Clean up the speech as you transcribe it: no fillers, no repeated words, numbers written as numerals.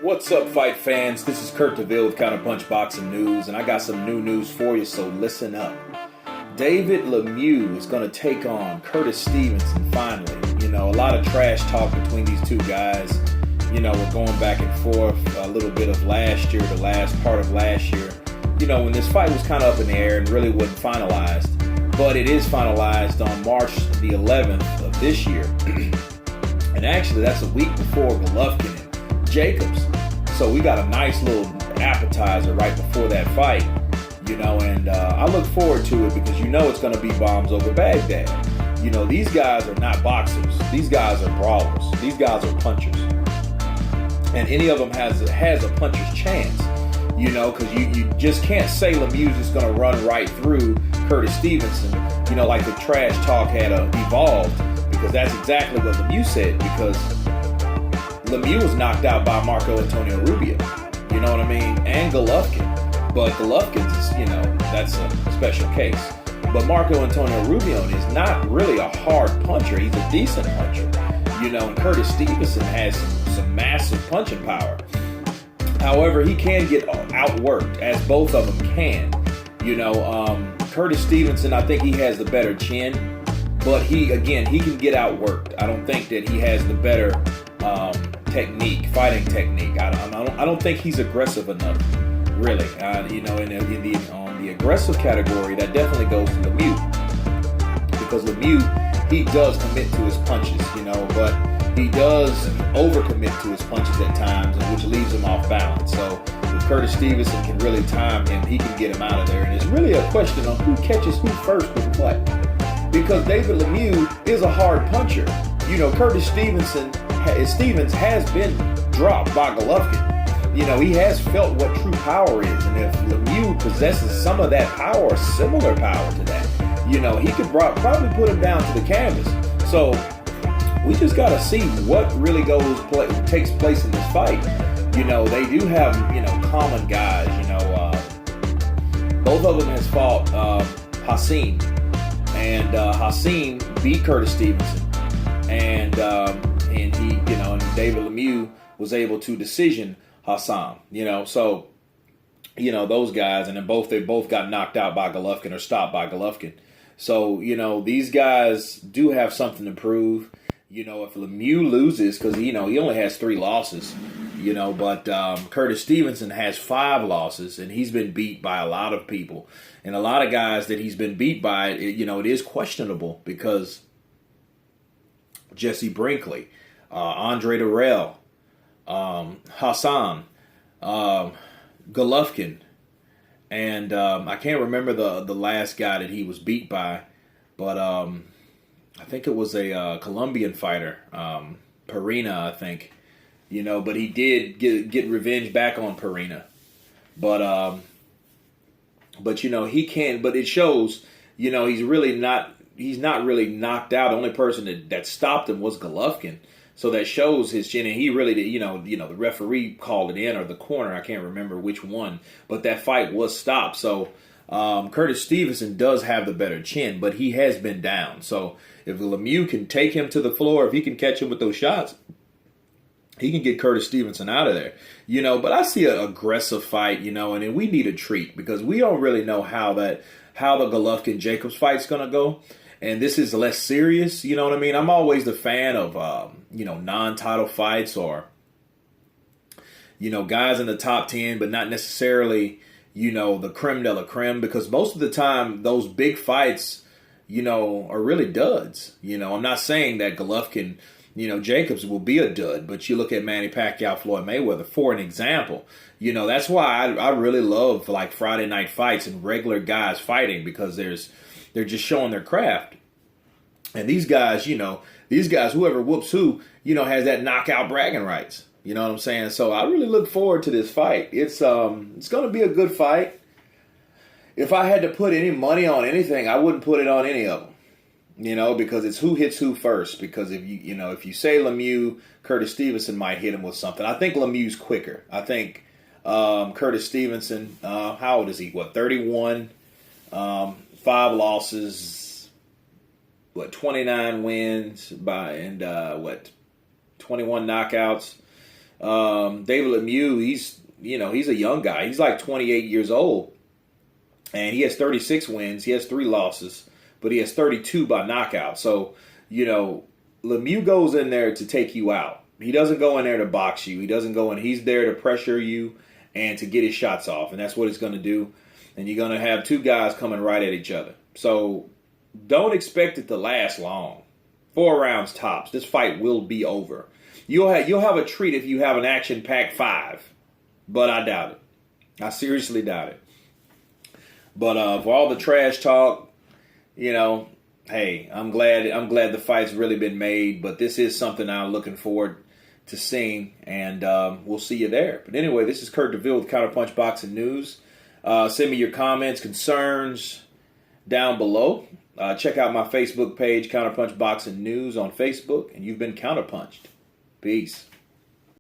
What's up, fight fans? This is Kurt DeVille with Counterpunch Boxing News, and I got some new news for you, so listen up. David Lemieux is going to take on Curtis Stevenson finally. You know, a lot of trash talk between these two guys. You know, we're going back and forth a little bit of last year, the last part of last year. You know, when this fight was kind of up in the air and really wasn't finalized. But it is finalized on March the 11th of this year. And actually, that's a week before Golovkin and Jacobs. So we got a nice little appetizer right before that fight, you know, and I look forward to it because you know it's going to be bombs over Baghdad. You know, these guys are not boxers. These guys are brawlers. These guys are punchers. And any of them has a puncher's chance, you know, because you just can't say Lemieux is going to run right through Curtis Stevenson, you know, like the trash talk had evolved, because that's exactly what Lemieux said, because Lemieux was knocked out by Marco Antonio Rubio, you know what I mean, and Golovkin. But Golovkin's is, you know, that's a special case. But Marco Antonio Rubio is not really a hard puncher. He's a decent puncher, you know, and Curtis Stevenson has some massive punching power. However, he can get outworked, as both of them can. You know, Curtis Stevenson, I think he has the better chin, but he can get outworked. I don't think that he has the better fighting technique. I don't think he's aggressive enough, really. You know, on the aggressive category, that definitely goes to Lemieux, because Lemieux, he does commit to his punches, you know, but he does overcommit to his punches at times, which leaves him off balance. So if Curtis Stevenson can really time him, he can get him out of there. And it's really a question on who catches who first with what. Because David Lemieux is a hard puncher. You know, Curtis Stevens has been dropped by Golovkin. You know, he has felt what true power is. And if Lemieux possesses some of that power, or similar power to that, you know, he could probably put him down to the canvas. So we just got to see what really takes place in this fight. You know, they do have, you know, common guys. You know, both of them has fought Hassim. And Hassim beat Curtis Stevenson, and he, you know, and David Lemieux was able to decision Hassim, you know, so, you know, those guys, and then they both got knocked out by Golovkin or stopped by Golovkin. So, you know, these guys do have something to prove. You know, if Lemieux loses, because, you know, he only has 3 losses, you know, but Curtis Stevenson has 5 losses, and he's been beat by a lot of people. And a lot of guys that he's been beat by, you know, it is questionable, because Jesse Brinkley, Andre Dirrell, Hassan, Golovkin, and I can't remember the last guy that he was beat by, but I think it was a Colombian fighter, Perina, I think, you know, but he did get revenge back on Perina. But you know, he can, but it shows, you know, he's not really knocked out. The only person that stopped him was Golovkin. So that shows his chin, and he really did, you know, the referee called it in, or the corner, I can't remember which one, but that fight was stopped. So Curtis Stevenson does have the better chin, but he has been down. So if Lemieux can take him to the floor, if he can catch him with those shots, he can get Curtis Stevenson out of there. You know, but I see an aggressive fight, you know, and then we need a treat, because we don't really know how the Golovkin-Jacobs fight's going to go. And this is less serious, you know what I mean? I'm always the fan of, you know, non-title fights, or, you know, guys in the top 10, but not necessarily, you know, the creme de la creme, because most of the time those big fights, you know, are really duds. You know, I'm not saying that Golovkin, you know, Jacobs will be a dud, but you look at Manny Pacquiao, Floyd Mayweather, for an example. You know, that's why I really love, like, Friday night fights and regular guys fighting, because they're just showing their craft. And these guys, you know, whoever whoops who, you know, has that knockout bragging rights. You know what I'm saying? So I really look forward to this fight. It's going to be a good fight. If I had to put any money on anything, I wouldn't put it on any of them. You know, because it's who hits who first. Because if you say Lemieux, Curtis Stevenson might hit him with something. I think Lemieux's quicker. I think Curtis Stevenson, how old is he? 31, 5 losses, 29 wins 21 knockouts. David Lemieux, he's a young guy. He's like 28 years old, and he has 36 wins. He has 3 losses, but he has 32 by knockout. So, Lemieux goes in there to take you out. He doesn't go in there to box you. He doesn't go in. He's there to pressure you and to get his shots off, and that's what he's going to do. And you're going to have 2 guys coming right at each other. So don't expect it to last long. 4 rounds tops. This fight will be over. You'll have a treat if you have an action-packed 5, but I doubt it. I seriously doubt it. But for all the trash talk, hey, I'm glad the fight's really been made. But this is something I'm looking forward to seeing, and we'll see you there. But anyway, this is Kurt DeVille with Counterpunch Boxing News. Send me your comments, concerns down below. Check out my Facebook page, Counterpunch Boxing News on Facebook, and you've been counterpunched. Peace.